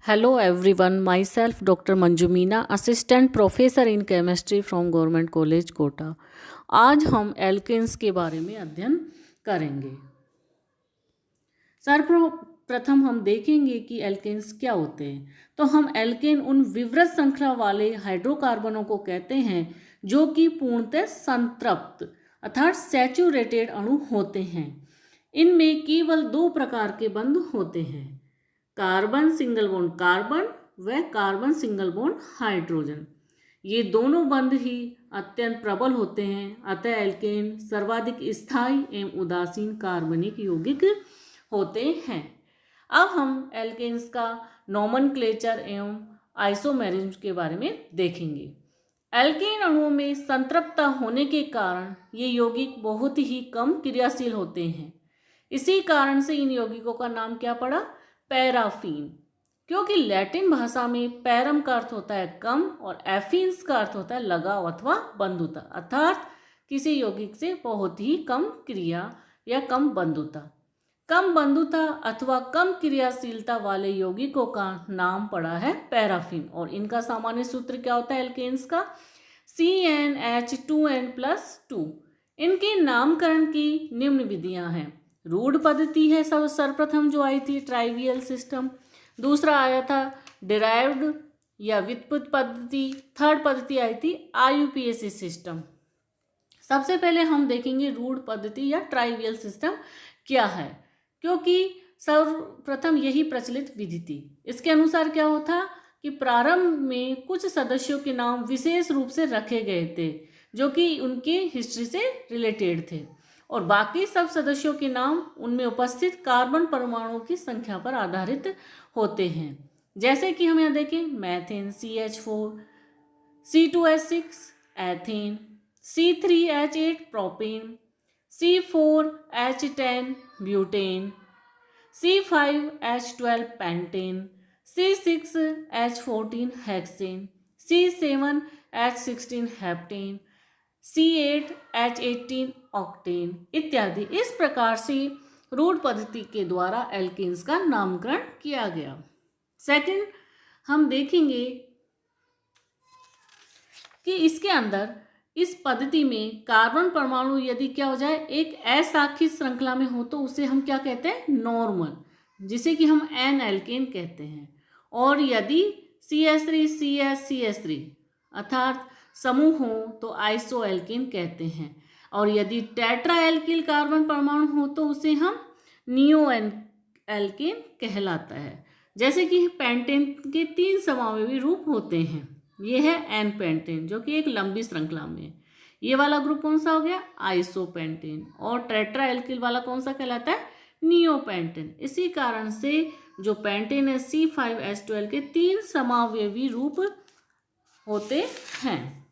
Hello everyone, myself Dr. Manju Meena, Assistant Professor in Chemistry from Government College Kota. आज हम alkanes के बारे में अध्ययन करेंगे। सर्वप्रथम हम देखेंगे कि एल्केन्स क्या होते हैं। तो हम एल्केन उन विवृत श्रृंखला वाले हाइड्रोकार्बनों को कहते हैं जो कि पूर्णतः संतृप्त अर्थात सैचुरेटेड अणु होते हैं। इनमें केवल दो प्रकार के बंध होते हैं, कार्बन सिंगल बॉन्ड कार्बन व कार्बन सिंगल बॉन्ड हाइड्रोजन। ये दोनों बंध ही अत्यंत प्रबल होते हैं, अतः एल्केन सर्वाधिक स्थायी एवं उदासीन कार्बनिक यौगिक होते हैं। अब हम एल्केन्स का नोमेनक्लेचर एवं आइसोमेरिज्म के बारे में देखेंगे। एल्केन अणुओं में संतृप्तता होने के कारण ये यौगिक बहुत ही कम क्रियाशील होते हैं। इसी कारण से इन यौगिकों का नाम क्या पड़ा, पैराफीन। क्योंकि लैटिन भाषा में पैरम का अर्थ होता है कम और एफिन्स का अर्थ होता है लगाव अथवा बंधुता, अर्थात किसी यौगिक से बहुत ही कम क्रिया या कम बंधुता। कम बंधुता अथवा कम क्रियाशीलता वाले यौगिकों का नाम पड़ा है पैराफीन। और इनका सामान्य सूत्र क्या होता है एल्केन्स का, CnH2n+2। इनके नामकरण की निम्न विधियां हैं। रूढ़ पद्धति है सर्वप्रथम जो आई थी, ट्राइवियल सिस्टम। दूसरा आया था डिराइव्ड या व्युत्पन्न पद्धति। थर्ड पद्धति आई थी IUPAC सिस्टम। सबसे पहले हम देखेंगे रूढ़ पद्धति या ट्राइवियल सिस्टम क्या है, क्योंकि सर्वप्रथम यही प्रचलित विधि थी। इसके अनुसार क्या होता कि प्रारंभ में कुछ सदस्यों के नाम विशेष रूप से रखे गए थे जो कि उनके हिस्ट्री से रिलेटेड थे, और बाकी सब सदस्यों के नाम उनमें उपस्थित कार्बन परमाणुओं की संख्या पर आधारित होते हैं। जैसे कि हम यहाँ देखें, methane CH4, C2H6 ethane, C3H8 propane, C4H10 butane, C5H12 pentane, C6H14 hexane, C7H16 heptane, C8H18 octane इत्यादि। इस प्रकार से रूढ़ पद्धति के द्वारा एल्केन्स का नामकरण किया गया। सेकंड, हम देखेंगे कि इसके अंदर इस पद्धति में कार्बन परमाणु यदि क्या हो जाए, एक अशाखित श्रृंखला में हो तो उसे हम क्या कहते हैं, नॉर्मल, जिसे कि हम एन एल्केन कहते हैं। और यदि CH3 CH CH3 अर्थात समूह हो तो आइसो एल्केन कहते हैं। और यदि टेट्रा एल्किल कार्बन परमाणु हो तो उसे हम नियो एल्केन कहलाता है। जैसे कि पेंटेन के 3 समावेशी रूप होते हैं। ये है एन पेंटेन जो कि एक लंबी श्रृंखला में, ये वाला ग्रुप कौन सा हो गया, आइसोपेंटेन। और टेट्रा एल्किल वाला कौन सा कहलाता है, नियोपेंटेन। इसी कारण से जो पेंटेन है C5H12 के 3 समावेशी रूप होते हैं।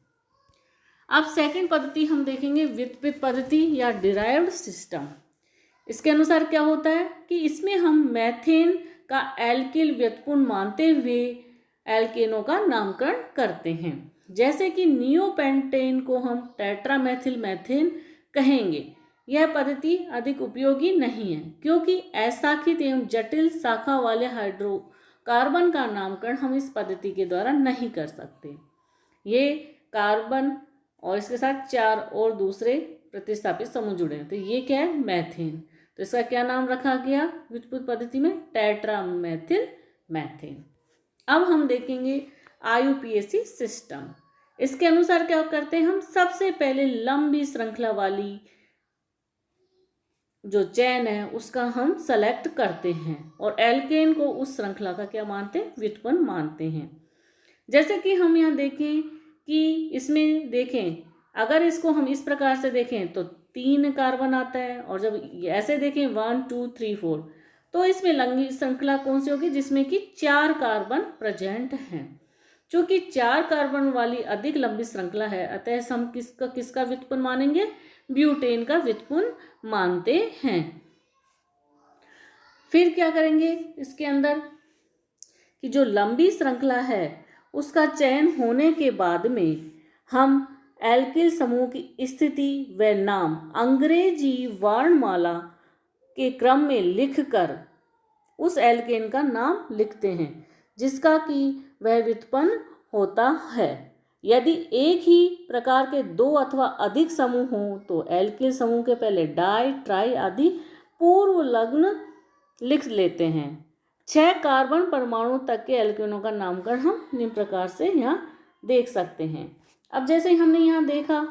अब सेकंड पद्धति हम देखेंगे व्युत्पन्न पद्धति या डिराइव्ड सिस्टम। इसके अनुसार क्या होता है कि इसमें हम मैथेन का एल्किल व्युत्पन्न मानते हुए एल्केनों का नामकरण करते हैं। जैसे कि नियोपेंटेन को हम टेट्रामेथिल मैथेन कहेंगे। यह पद्धति अधिक उपयोगी नहीं है क्योंकि अशाखित एवं जटिल शाखा वाले हाइड्रोकार्बन का नामकरण हम इस पद्धति के द्वारा नहीं कर सकते। ये कार्बन और इसके साथ 4 और दूसरे प्रतिस्थापित समूह जुड़े हैं, तो ये क्या है, मैथेन। तो इसका क्या नाम रखा गया व्युत्पन्न पद्धति में, टेट्रामेथिल मैथेन। अब हम देखेंगे IUPAC सिस्टम। इसके अनुसार क्या करते हैं, हम सबसे पहले लंबी श्रृंखला वाली जो चेन है उसका हम सेलेक्ट करते हैं और एल्केन को उस श्रृंखला का क्या मानते हैं, व्युत्पन्न मानते हैं। जैसे कि हम यहाँ देखें कि इसमें देखें, अगर इसको हम इस प्रकार से देखें तो 3 कार्बन आता है, और जब ऐसे देखें 1 2 3 4 तो इसमें लंबी श्रृंखला कौन सी होगी, जिसमें कि 4 कार्बन प्रेजेंट हैं। चूंकि 4 कार्बन वाली अधिक लंबी श्रृंखला है, अतः हम किसका व्युत्पन्न मानेंगे, ब्यूटेन का व्युत्पन्न मानते हैं। फिर क्या करेंगे इसके अंदर कि जो लंबी श्रृंखला है उसका चयन होने के बाद में हम एल्किल समूह की स्थिति व नाम अंग्रेजी वर्णमाला के क्रम में लिखकर उस एल्केन का नाम लिखते हैं। जिसका कि वह व्युत्पन्न होता है। यदि एक ही प्रकार के दो अथवा अधिक समूह हों तो एल्किल समूह के पहले डाई, ट्राई आदि पूर्व लग्न लिख लेते हैं। 6 कार्बन परमाणु तक के एल्केनों का नामकरण हम निम्न प्रकार से यहाँ देख सकते हैं। अब जैसे हमने यहाँ देखा,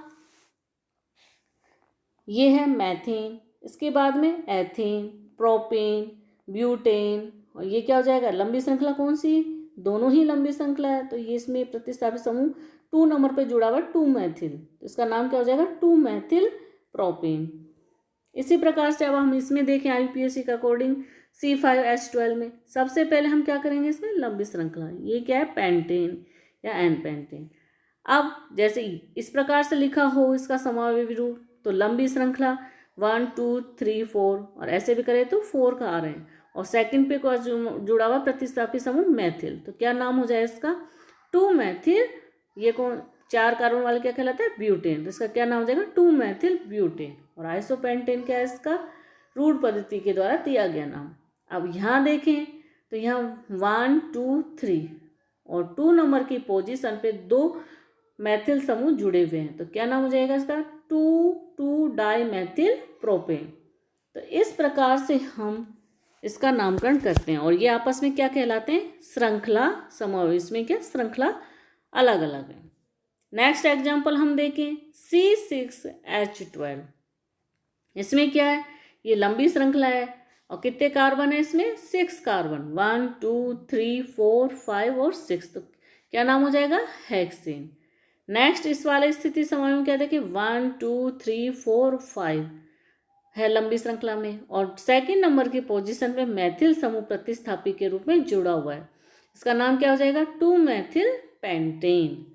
ये है मैथेन, इसके बाद में एथेन, प्रोपेन, ब्यूटेन, और ये क्या हो जाएगा, लंबी श्रृंखला कौन सी, दोनों ही लंबी श्रृंखला है, तो ये इसमें प्रतिस्थापित समूह 2 नंबर पे जुड़ा हुआ 2 मैथिल, तो इसका नाम क्या हो जाएगा 2 मैथिल प्रोपेन। इसी प्रकार से अब हम इसमें देखें IUPAC के अकॉर्डिंग C5H12 में सबसे पहले हम क्या करेंगे, इसमें लंबी श्रृंखला, ये क्या है पेंटेन या एन पेंटेन। अब जैसे इस प्रकार से लिखा हो इसका समावयवी रूप, तो लंबी श्रृंखला 1 2 3 4, और ऐसे भी करें तो 4 का आ रहे हैं, और सेकंड पे जुड़ा हुआ प्रतिस्थापित समूह मैथिल, तो क्या नाम हो जाए इसका 2 मैथिल, ये कौन 4 कार्बन वाले क्या कहलाता है ब्यूटेन, तो इसका क्या नाम हो जाएगा 2 मैथिल ब्यूटेन। और आइसोपेंटेन क्या है, इसका रूढ़ पद्धति के द्वारा दिया गया नाम। अब यहाँ देखें तो यहाँ 1 2 3 और 2 नंबर की पोजीशन पे 2 मैथिल समूह जुड़े हुए हैं, तो क्या नाम हो जाएगा इसका 2 डाई मैथिल प्रोपेन। तो इस प्रकार से हम इसका नामकरण करते हैं, और ये आपस में क्या कहलाते हैं, श्रृंखला समूह, इसमें क्या श्रृंखला अलग अलग है। नेक्स्ट एग्जाम्पल हम देखें C6H12, इसमें क्या है, ये लंबी श्रृंखला है, और कितने कार्बन है इसमें 6 कार्बन, 1 2 3 4 5 और 6, तो क्या नाम हो जाएगा हेक्सेन। नेक्स्ट इस वाले स्थिति समूह में क्या देखिए 1 2 3 4 5 है लंबी श्रृंखला में, और सेकंड नंबर की पोजीशन पे मैथिल समूह प्रतिस्थापी के रूप में जुड़ा हुआ है, इसका नाम क्या हो जाएगा 2 मैथिल पेंटेन।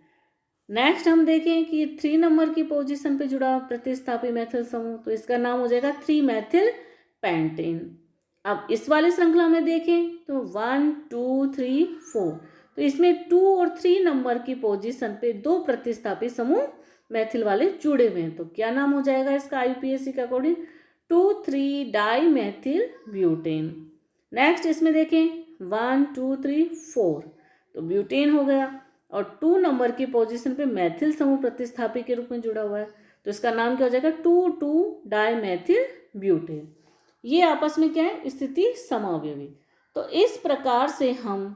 नेक्स्ट हम देखें कि 3 नंबर की पोजीशन पे जुड़ा प्रतिस्थापी मैथिल समूह, तो इसका नाम हो जाएगा 3 मैथिल पेंटेन। अब इस वाली श्रृंखला में देखें तो 1 2 3 4, तो इसमें 2 और 3 नंबर की पोजीशन पे 2 प्रतिस्थापी समूह मैथिल वाले जुड़े हुए हैं, तो क्या नाम हो जाएगा इसका IUPAC के according 2 3 di methyl butane. Next इसमें देखें 1 2 3 4, तो ब्यूटेन हो गया, और 2 नंबर की पोजीशन पे मैथिल समूह प्रतिस्थापी के रूप में जुड़ा हुआ है, तो इसका नाम क्या हो जाएगा 2 डाई मैथिल ब्यूटेन। ये आपस में क्या है स्थिति समावयवी। तो इस प्रकार से हम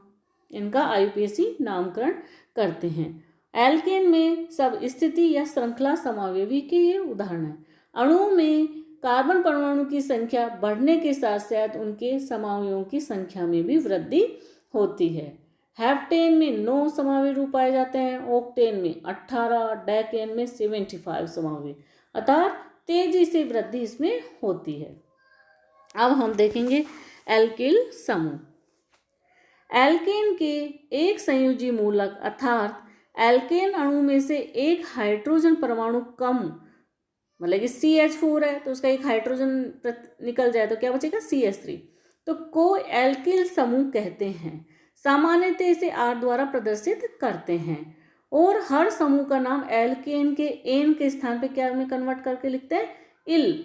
इनका IUPAC नामकरण करते हैं। एल्केन में सब स्थिति या श्रृंखला समावयवी के ये उदाहरण है। अणु में कार्बन परमाणु की संख्या बढ़ने के साथ साथ उनके समावयवों की संख्या में भी वृद्धि होती है। हेप्टेन में 9 समावयवी रूप पाए जाते हैं, ऑक्टेन में 18, डेकेन में 75 समावयवी, अर्थात तेजी से वृद्धि इसमें होती है। अब हम देखेंगे एल्किल समूह। एल्केन के एक संयोजी मूलक अर्थात एल्केन अणु में से एक हाइड्रोजन परमाणु कम, मतलब कि CH4 है तो उसका एक हाइड्रोजन निकल जाए तो क्या बचेगा CH3, तो को एल्किल समूह कहते हैं। सामान्यतः इसे R द्वारा प्रदर्शित करते हैं, और हर समूह का नाम एल्केन के एन के स्थान पे क्या में कन्वर्ट करके लिखते हैं इल।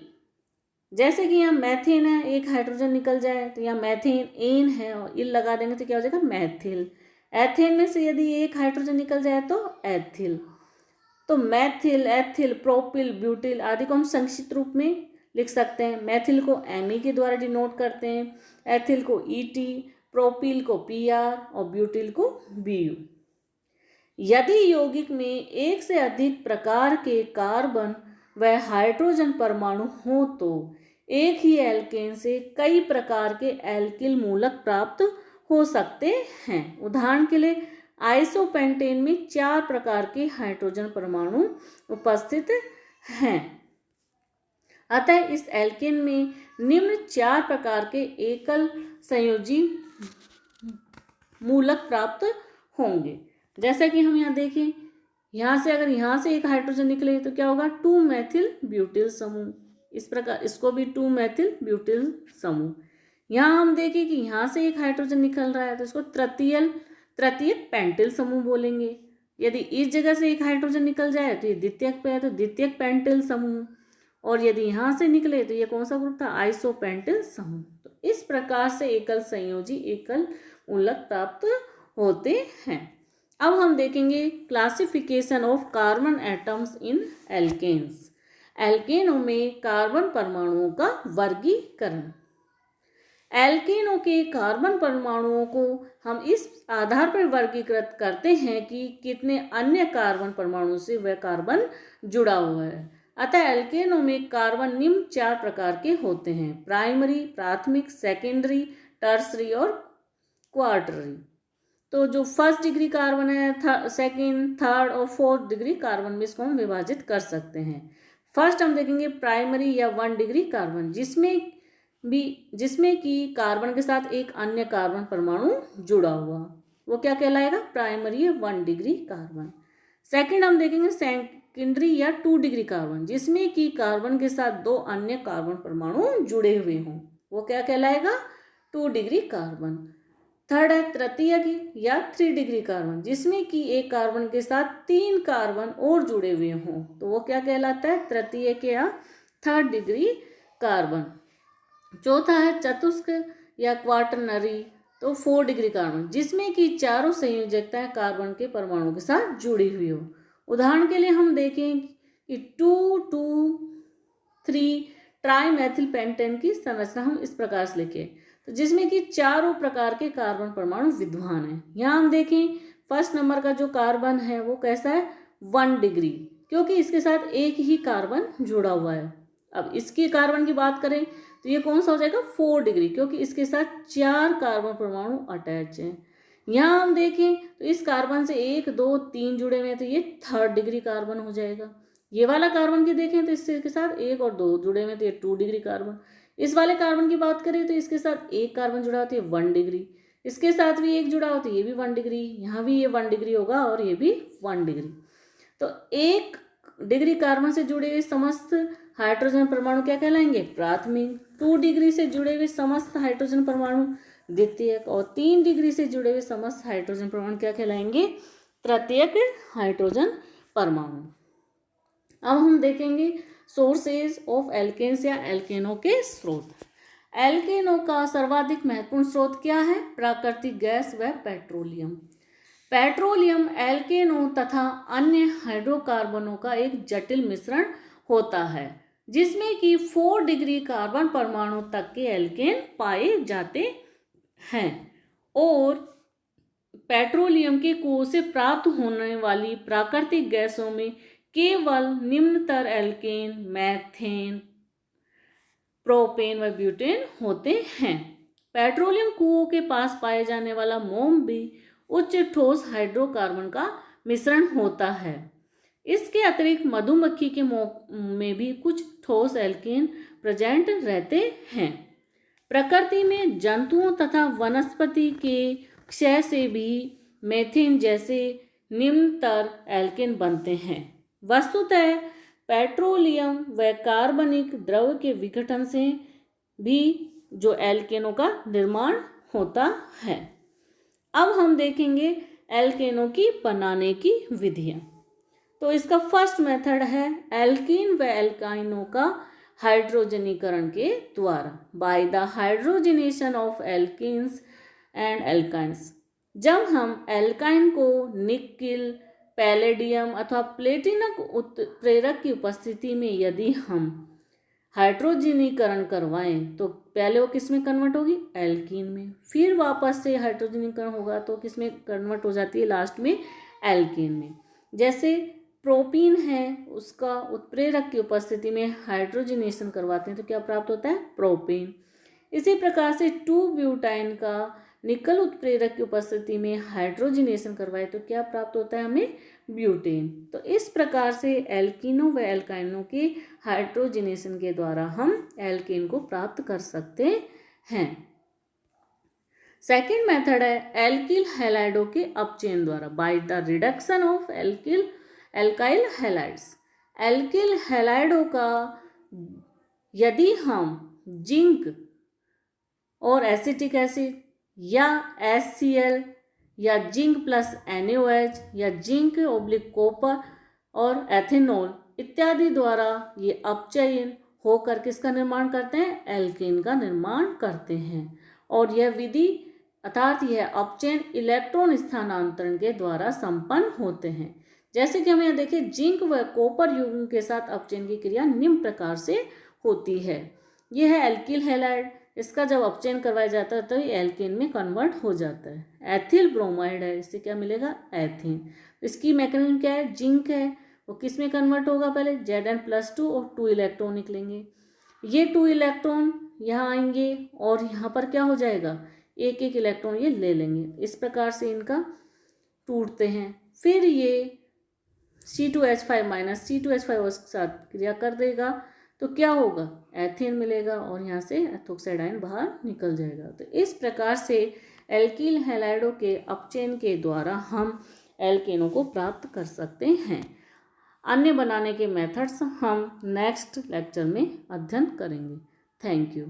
जैसे कि यहाँ मैथेन है, एक हाइड्रोजन निकल जाए तो यहाँ मैथेन एन है और इल लगा देंगे तो क्या हो जाएगा मैथिल। एथेन में से यदि एक हाइड्रोजन निकल जाए तो एथिल। तो मैथिल, एथिल, प्रोपिल, ब्यूटिल आदि को हम संक्षिप्त रूप में लिख सकते हैं। मैथिल को Me के द्वारा डिनोट करते हैं, एथिल को Et, प्रोपिल को Pr और ब्यूटिल को Bu। यदि यौगिक में एक से अधिक प्रकार के कार्बन व हाइड्रोजन परमाणु हो तो एक ही एल्केन से कई प्रकार के एल्किल मूलक प्राप्त हो सकते हैं। उदाहरण के लिए आइसोपेंटेन में 4 प्रकार के हाइड्रोजन परमाणु उपस्थित हैं। अतः इस एल्केन में निम्न 4 प्रकार के एकल संयोजी मूलक प्राप्त होंगे। जैसा कि हम यहाँ देखें, यहाँ से अगर यहाँ से एक हाइड्रोजन निकले तो क्या होगा 2 मैथिल ब्यूटिल समूह, इस प्रकार इसको भी 2 मैथिल ब्यूटिल समूह। यहाँ हम देखें कि यहाँ से एक हाइड्रोजन निकल रहा है तो इसको तृतीय पेंटिल समूह बोलेंगे। यदि इस जगह से एक हाइड्रोजन निकल जाए तो ये द्वितीयक पे है तो द्वितीयक पेंटिल समूह, और यदि यहाँ से निकले तो ये कौन सा ग्रुप था आइसोपेंटिल समूह। तो इस प्रकार से एकल संयोजी एकल मूलक प्राप्त होते हैं। अब हम देखेंगे classification of carbon atoms in alkanes. एल्केनों में कार्बन परमाणुओं का वर्गीकरण। एल्केनों के कार्बन परमाणुओं को हम इस आधार पर वर्गीकृत करते हैं कि कितने अन्य कार्बन परमाणुओं से वह कार्बन जुड़ा हुआ है। अतः एल्केनों में कार्बन निम्न 4 प्रकार के होते हैं: प्राइमरी, प्राथमिक, सेकेंडरी, टर्सरी और क्वार्टरी। तो जो फर्स्ट डिग्री कार्बन है, सेकेंड, थर्ड और फोर्थ डिग्री कार्बन में इसको हम विभाजित कर सकते हैं। फर्स्ट हम देखेंगे प्राइमरी या 1 डिग्री कार्बन, जिसमें कि कार्बन के साथ एक अन्य कार्बन परमाणु जुड़ा हुआ, वो क्या कहलाएगा? प्राइमरी या 1 डिग्री कार्बन। सेकंड हम देखेंगे सेकेंडरी या 2 डिग्री कार्बन, जिसमें कि कार्बन के साथ 2 अन्य कार्बन परमाणु जुड़े हुए हों, वो क्या कहलाएगा? 2 डिग्री कार्बन। थर्ड है तृतीयक या 3 डिग्री कार्बन, जिसमें कि एक कार्बन के साथ 3 कार्बन और जुड़े हुए हों, तो वो क्या कहलाता है? तृतीयक या 3rd डिग्री कार्बन। चौथा है चतुष्क या क्वाटरनरी, तो 4 डिग्री कार्बन, जिसमें कि चारों संयोजकताएं कार्बन के परमाणु के साथ जुड़ी हुई हो। उदाहरण के लिए हम देखें कि 2,2,3 ट्राइमेथिल पेंटेन की संरचना हम इस प्रकार से लिखें, तो जिसमें कि चारों प्रकार के कार्बन परमाणु विद्यमान हैं। यहाँ हम देखें फर्स्ट नंबर का जो कार्बन है वो कैसा है? 1 डिग्री, क्योंकि इसके साथ एक ही कार्बन जुड़ा हुआ है। अब इसके कार्बन की बात करें तो ये कौन सा हो जाएगा? 4 डिग्री, क्योंकि इसके साथ 4 कार्बन परमाणु अटैच हैं। यहाँ हम देखें तो इस कार्बन से 1, 2, 3 जुड़े हुए हैं, तो ये 3rd डिग्री कार्बन हो जाएगा। ये वाला कार्बन की देखें तो इसके साथ 1 और 2 जुड़े हुए हैं, तो ये 2 डिग्री कार्बन। इस वाले कार्बन की बात करें तो इसके साथ एक कार्बन जुड़ा होता है 1 डिग्री, इसके साथ भी एक जुड़ा होता है, ये भी 1 डिग्री, यहाँ भी ये 1 डिग्री होगा और ये भी 1 डिग्री। तो 1 डिग्री कार्बन से जुड़े हुए समस्त हाइड्रोजन परमाणु क्या कहलाएंगे? प्राथमिक। 2 डिग्री से जुड़े हुए समस्त हाइड्रोजन परमाणु द्वितीयक, और 3 डिग्री से जुड़े हुए समस्त हाइड्रोजन परमाणु क्या कहलाएंगे? तृतीयक हाइड्रोजन परमाणु। अब हम देखेंगे सोर्सेज ऑफ एल्केन्स या एल्केनों के स्रोत। एल्केनों का सर्वाधिक महत्वपूर्ण स्रोत क्या है? प्राकृतिक गैस व पेट्रोलियम। पेट्रोलियम एल्केनों तथा अन्य हाइड्रोकार्बनों का एक जटिल मिश्रण होता है, जिसमें कि 4 डिग्री कार्बन परमाणु तक के एल्केन पाए जाते हैं, और पेट्रोलियम के कुओं से प्राप्त होने वाली प्राकृतिक गैसों में केवल निम्नतर एल्केन, मैथेन, प्रोपेन व ब्यूटेन होते हैं। पेट्रोलियम कुओं के पास पाए जाने वाला मोम भी उच्च ठोस हाइड्रोकार्बन का मिश्रण होता है। इसके अतिरिक्त मधुमक्खी के मोम में भी कुछ ठोस एल्केन प्रेजेंट रहते हैं। प्रकृति में जंतुओं तथा वनस्पति के क्षय से भी मेथेन जैसे निम्नतर एल्केन बनते हैं। वस्तुतः पेट्रोलियम व कार्बनिक द्रव के विघटन से भी जो एल्केनों का निर्माण होता है। अब हम देखेंगे एल्केनों की बनाने की विधियां। तो इसका फर्स्ट मेथड है एल्कीन व एल्काइनों का हाइड्रोजनीकरण के द्वारा, by the hydrogenation of alkenes and alkynes. जब हम एल्काइन को निकिल, पैलेडियम अथवा प्लेटिनम उत्प्रेरक की उपस्थिति में यदि हम हाइड्रोजनीकरण करवाएं तो पहले वो किस में कन्वर्ट होगी? एल्कीन में। फिर वापस से हाइड्रोजनीकरण होगा तो किस में कन्वर्ट हो जाती है? लास्ट में एल्कीन में। जैसे प्रोपीन है, उसका उत्प्रेरक की उपस्थिति में हाइड्रोजनेशन करवाते हैं तो क्या प्राप्त होता है? प्रोपेन। इसी प्रकार से 2-ब्यूटाइन का निकल उत्प्रेरक की उपस्थिति में हाइड्रोजनेशन करवाए तो क्या प्राप्त होता है हमें? ब्यूटेन। तो इस प्रकार से एल्कीनों व एल्काइनों के हाइड्रोजनेशन के द्वारा हम एल्केन को प्राप्त कर सकते हैं। सेकेंड मेथड है एल्किल हैलाइडों के अपचयन द्वारा, by the reduction of alkyl halides. Alkyl हैलाइडों का यदि हम जिंक और एसिटिक एसिड या HCl या जिंक प्लस NaOH या जिंक / कॉपर और एथेनॉल इत्यादि द्वारा ये अपचयन होकर किसका निर्माण करते हैं? एल्केन का निर्माण करते हैं। और यह विधि अर्थात यह अपचयन इलेक्ट्रॉन स्थानांतरण के द्वारा संपन्न होते हैं। जैसे कि हम यहाँ देखें, जिंक व कॉपर युग्म के साथ अपचयन की क्रिया निम्न प्रकार से होती है। यह है एल्किल हैलाइड। इसका जब अपचयन करवाया जाता है तो ये एल्केन में कन्वर्ट हो जाता है। एथिल ब्रोमाइड है, इससे क्या मिलेगा, एथेन। इसकी मैकेनिज्म क्या है, जिंक है, वो किस में कन्वर्ट होगा, पहले Zn+2 और 2 इलेक्ट्रॉन निकलेंगे। ये 2 इलेक्ट्रॉन यहाँ आएंगे और यहाँ पर क्या हो जाएगा, एक एक इलेक्ट्रॉन ये ले लेंगे। इस प्रकार से इनका टूटते हैं। फिर ये C2H5- C2H5 उसके साथ क्रिया कर देगा तो क्या होगा, एथेन मिलेगा और यहाँ से एथोक्साइड आयन बाहर निकल जाएगा। तो इस प्रकार से एल्किल हैलाइडों के अपचयन के द्वारा हम एल्केनों को प्राप्त कर सकते हैं। अन्य बनाने के मेथड्स हम नेक्स्ट लेक्चर में अध्ययन करेंगे। Thank you.